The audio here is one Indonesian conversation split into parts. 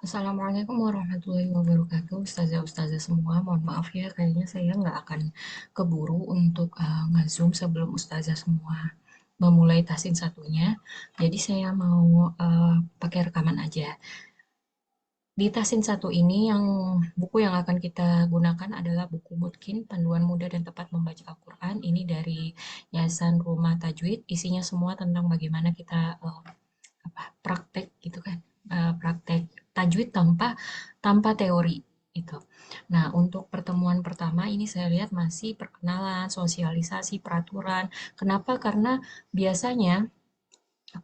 Assalamualaikum warahmatullahi wabarakatuh, ustazah-ustazah semua. Mohon maaf ya, kayaknya saya nggak akan keburu untuk nge-zoom sebelum ustazah semua memulai tasin satunya. Jadi saya mau pakai rekaman aja. Di tasin satu ini buku yang akan kita gunakan adalah buku Mutkin, Panduan Mudah dan Tepat Membaca Al-Quran. Ini dari Yayasan Rumah Tajwid. Isinya semua tentang bagaimana kita praktek gitu kan, praktek tajwid tanpa teori itu. Nah, untuk pertemuan pertama ini saya lihat masih perkenalan, sosialisasi, peraturan. Kenapa? Karena biasanya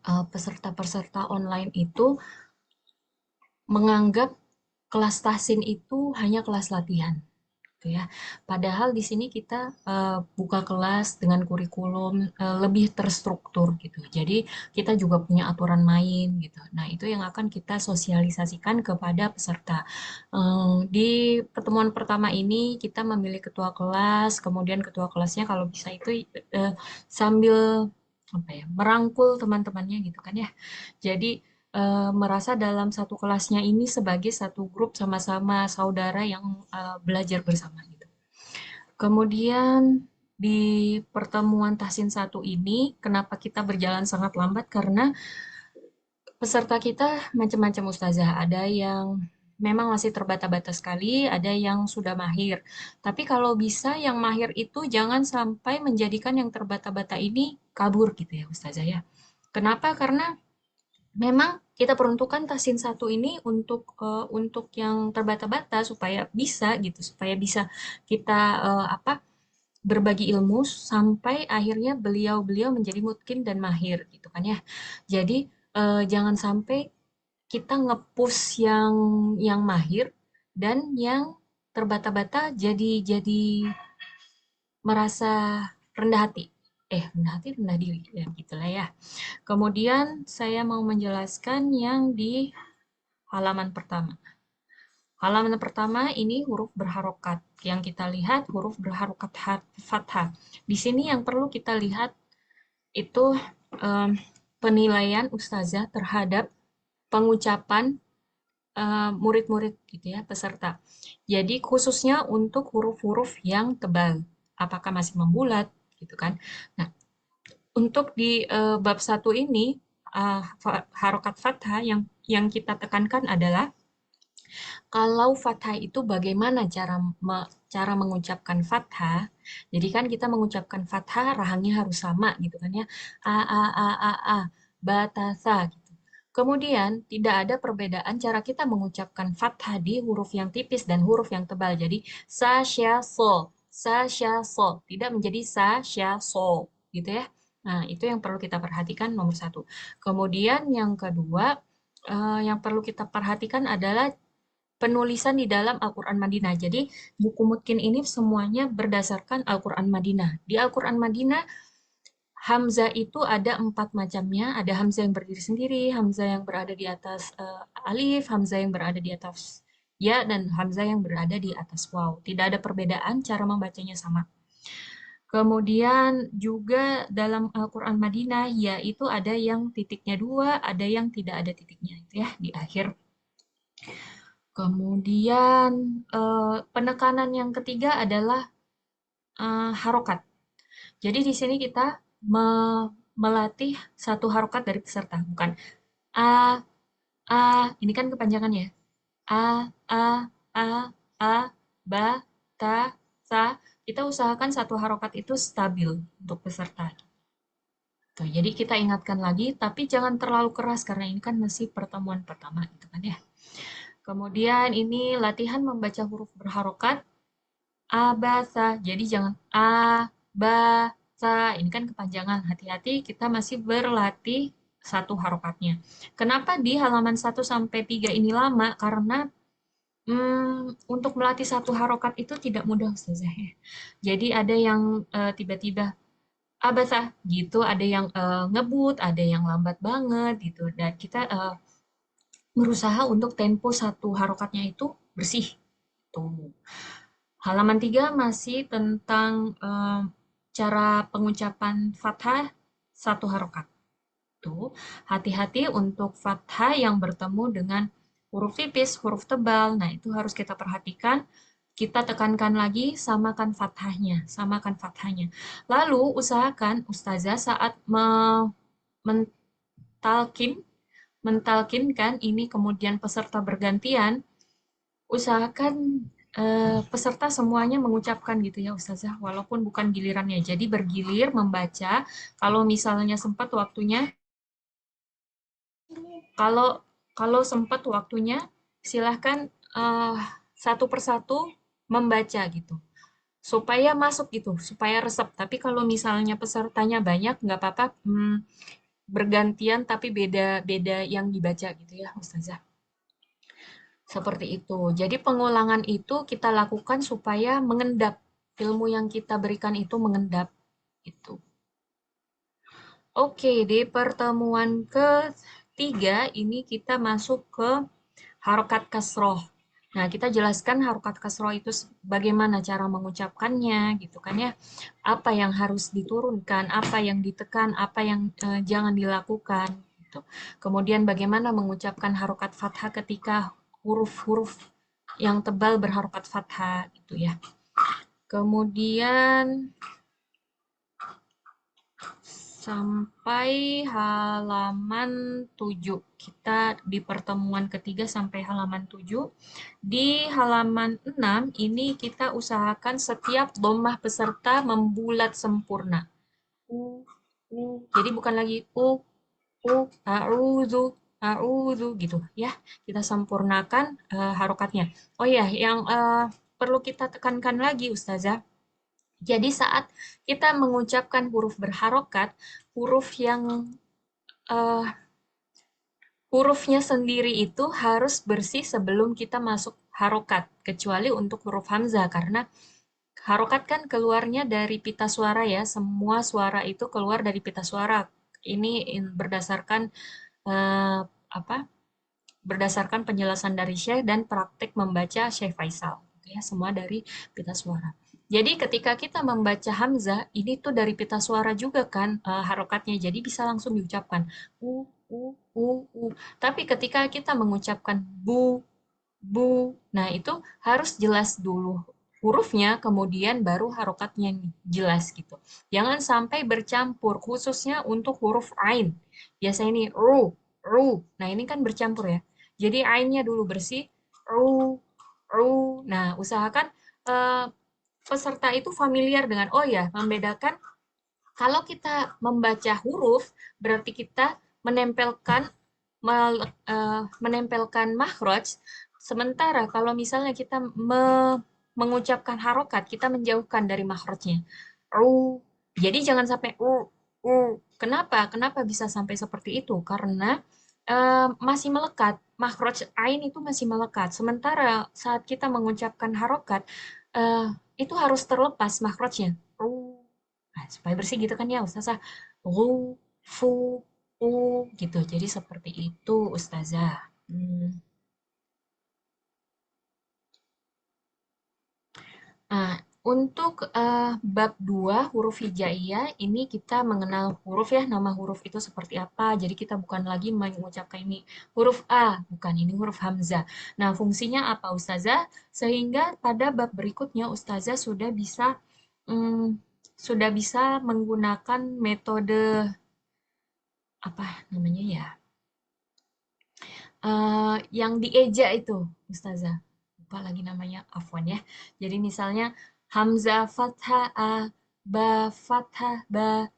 peserta-peserta online itu menganggap kelas tahsin itu hanya kelas latihan gitu ya. Padahal di sini kita buka kelas dengan kurikulum lebih terstruktur gitu. Jadi kita juga punya aturan main gitu. Nah, itu yang akan kita sosialisasikan kepada peserta. Di pertemuan pertama ini kita memilih ketua kelas, kemudian ketua kelasnya kalau bisa itu sambil apa ya, merangkul teman-temannya gitu kan ya. Jadi merasa dalam satu kelasnya ini sebagai satu grup sama-sama saudara yang belajar bersama gitu. Kemudian di pertemuan tahsin satu ini, kenapa kita berjalan sangat lambat? Karena peserta kita macam-macam ustazah. Ada yang memang masih terbata-bata sekali, ada yang sudah mahir. Tapi kalau bisa yang mahir itu jangan sampai menjadikan yang terbata-bata ini kabur gitu ya ustazah ya. Kenapa? Karena memang kita peruntukkan tasin satu ini untuk yang terbata-bata supaya bisa gitu, supaya bisa kita berbagi ilmu sampai akhirnya beliau-beliau menjadi mungkin dan mahir gitu kan ya. Jadi jangan sampai kita nge-push yang mahir dan yang terbata-bata jadi merasa rendah hati. Rendah hati, rendah diri, ya gitulah ya. Kemudian saya mau menjelaskan yang di halaman pertama. Halaman pertama ini huruf berharokat. Yang kita lihat huruf berharokat fathah. Di sini yang perlu kita lihat itu em, penilaian ustazah terhadap pengucapan murid-murid gitu ya, peserta. Jadi khususnya untuk huruf-huruf yang tebal. Apakah masih membulat gitu kan. Nah, untuk di bab satu ini harokat fathah yang kita tekankan adalah kalau fathah itu bagaimana cara mengucapkan fathah. Jadi kan kita mengucapkan fathah rahangnya harus sama gitu kan ya. A batasa gitu. Kemudian tidak ada perbedaan cara kita mengucapkan fathah di huruf yang tipis dan huruf yang tebal. Jadi sa sya so tidak menjadi sa sya so gitu ya. Nah, itu yang perlu kita perhatikan nomor satu. Kemudian yang kedua, yang perlu kita perhatikan adalah penulisan di dalam Al-Quran Madinah. Jadi buku Mutkin ini semuanya berdasarkan Al-Quran Madinah. Di Al-Quran Madinah, Hamzah itu ada 4 macamnya. Ada Hamzah yang berdiri sendiri, Hamzah yang berada di atas alif, Hamzah yang berada di atas ya, dan Hamzah yang berada di atas waw. Tidak ada perbedaan, cara membacanya sama. Kemudian juga dalam Al-Quran Madinah, yaitu ada yang titiknya 2, ada yang tidak ada titiknya, itu ya, di akhir. Kemudian penekanan yang ketiga adalah harokat. Jadi di sini kita melatih satu harokat dari peserta, bukan a a, ini kan kepanjangan ya. A a a ba ta sa. Kita usahakan satu harokat itu stabil untuk peserta. Tuh, jadi kita ingatkan lagi, tapi jangan terlalu keras karena ini kan masih pertemuan pertama gitu kan ya. Kemudian ini latihan membaca huruf berharokat abasa. Jadi jangan a, ba, sa. Ini kan kepanjangan. Hati-hati kita masih berlatih satu harokatnya. Kenapa di halaman 1 sampai 3 ini lama? Karena untuk melatih satu harokat itu tidak mudah Ustazah ya. Jadi ada yang tiba-tiba abasa gitu, ada yang ngebut, ada yang lambat banget gitu. Dan kita berusaha untuk tempo satu harokatnya itu bersih. Tuh. Halaman 3 masih tentang cara pengucapan fathah satu harokat. Tuh, hati-hati untuk fathah yang bertemu dengan huruf tipis, huruf tebal. Nah, itu harus kita perhatikan. Kita tekankan lagi, samakan fathahnya, samakan fathahnya. Lalu usahakan ustazah saat mentalkin, mentalkinkan ini kemudian peserta bergantian, usahakan peserta semuanya mengucapkan gitu ya ustazah, walaupun bukan gilirannya. Jadi bergilir membaca, kalau misalnya sempat waktunya, kalau kalau sempat waktunya, silahkan satu persatu membaca gitu supaya masuk gitu, supaya resep. Tapi kalau misalnya pesertanya banyak, nggak apa-apa, bergantian tapi beda-beda yang dibaca gitu ya, Ustazah. Seperti itu. Jadi pengulangan itu kita lakukan supaya mengendap. Ilmu yang kita berikan itu mengendap. Gitu. Oke, di pertemuan ketiga ini kita masuk ke harokat kasroh. Nah, kita jelaskan harokat kasroh itu bagaimana cara mengucapkannya, gitu kan ya. Apa yang harus diturunkan, apa yang ditekan, apa yang jangan dilakukan. Gitu. Kemudian bagaimana mengucapkan harokat fathah ketika huruf-huruf yang tebal berharokat fathah, gitu ya. Kemudian sampai halaman 7. Kita di pertemuan ketiga sampai halaman 7. Di halaman 6 ini kita usahakan setiap dhammah peserta membulat sempurna. U, Jadi bukan lagi a'udzu gitu ya. Kita sempurnakan harokatnya. Oh ya, yang perlu kita tekankan lagi Ustazah. Jadi saat kita mengucapkan huruf berharokat, huruf yang eh, hurufnya sendiri itu harus bersih sebelum kita masuk harokat, kecuali untuk huruf hamzah karena harokat kan keluarnya dari pita suara ya, semua suara itu keluar dari pita suara. Ini berdasarkan eh, apa? Berdasarkan penjelasan dari Syekh dan praktik membaca Syekh Faisal, gitu ya, semua dari pita suara. Jadi ketika kita membaca hamzah, ini tuh dari pita suara juga kan harokatnya, jadi bisa langsung diucapkan u. Tapi ketika kita mengucapkan bu, nah itu harus jelas dulu hurufnya, kemudian baru harokatnya nih, jelas gitu. Jangan sampai bercampur, khususnya untuk huruf ain. Biasanya ini ru. Nah ini kan bercampur ya. Jadi ainnya dulu bersih, ru. Nah usahakan eh, peserta itu familiar dengan, oh ya, membedakan kalau kita membaca huruf, berarti kita menempelkan menempelkan makhraj. Sementara kalau misalnya kita mengucapkan harokat, kita menjauhkan dari makhrajnya. Jadi jangan sampai Kenapa? Kenapa bisa sampai seperti itu? Karena masih melekat. Makhraj ain itu masih melekat. Sementara saat kita mengucapkan harokat, eh, itu harus terlepas makhrajnya. Nah, supaya bersih gitu kan ya Ustazah. Fu, u gitu. Jadi seperti itu Ustazah. Hmm. Nah, untuk bab 2 huruf hijaiyah ini kita mengenal huruf ya, nama huruf itu seperti apa. Jadi kita bukan lagi mengucapkan ini huruf A, bukan ini huruf hamzah. Nah, fungsinya apa Ustazah? Sehingga pada bab berikutnya Ustazah hmm, sudah bisa menggunakan metode apa namanya ya? Yang dieja itu, Ustazah. Lupa lagi namanya, afwan ya. Jadi misalnya Hamzah fathah a, ba fathah ba,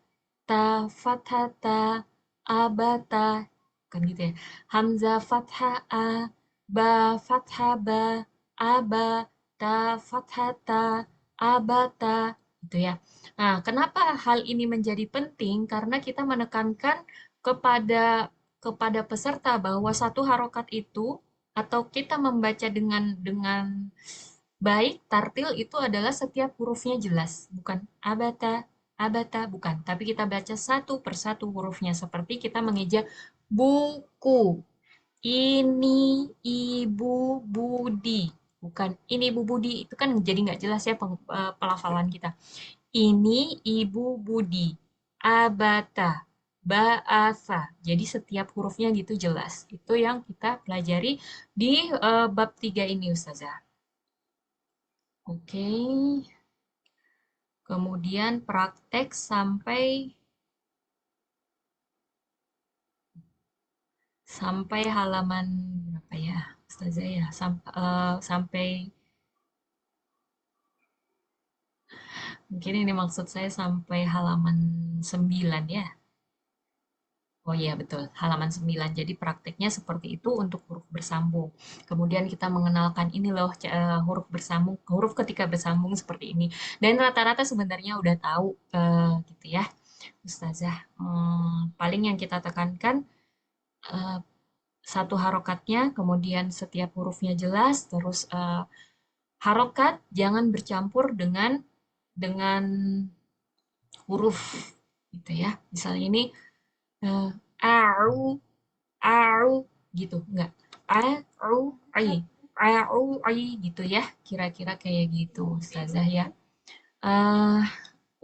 ta fathah ta, abata. Kan gitu ya. Hamzah fathah a, ba fathah ba, aba, ta fathah ta, abata. Gitu ya. Nah, kenapa hal ini menjadi penting? Karena kita menekankan kepada peserta bahwa satu harokat itu atau kita membaca dengan baik tartil itu adalah setiap hurufnya jelas, bukan abata bukan, tapi kita baca satu persatu hurufnya seperti kita mengeja buku. Ini Ibu Budi, bukan ini Ibu Budi, itu kan jadi nggak jelas ya pelafalan kita. Ini Ibu Budi. Abata. Ba'atha. Jadi setiap hurufnya gitu jelas. Itu yang kita pelajari di bab 3 ini, Ustazah. Oke. Kemudian praktek sampai sampai halaman berapa ya, Ustazah ya? Sampai mungkin ini maksud saya sampai halaman 9 ya. Oh iya betul, halaman 9. Jadi prakteknya seperti itu untuk huruf bersambung. Kemudian kita mengenalkan ini loh huruf bersambung, huruf ketika bersambung seperti ini. Dan rata-rata sebenarnya udah tahu gitu ya, Ustazah. Paling yang kita tekankan eh, satu harokatnya, kemudian setiap hurufnya jelas, terus harokat jangan bercampur dengan huruf gitu ya. Misalnya ini eh, au au gitu, enggak au ai gitu ya. Kira-kira kayak gitu, Ustazah ya. eh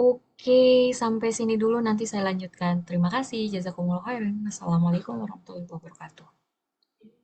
oke, sampai sini dulu nanti saya lanjutkan. Terima kasih. Jazakumullah khairan. Assalamualaikum warahmatullahi wabarakatuh.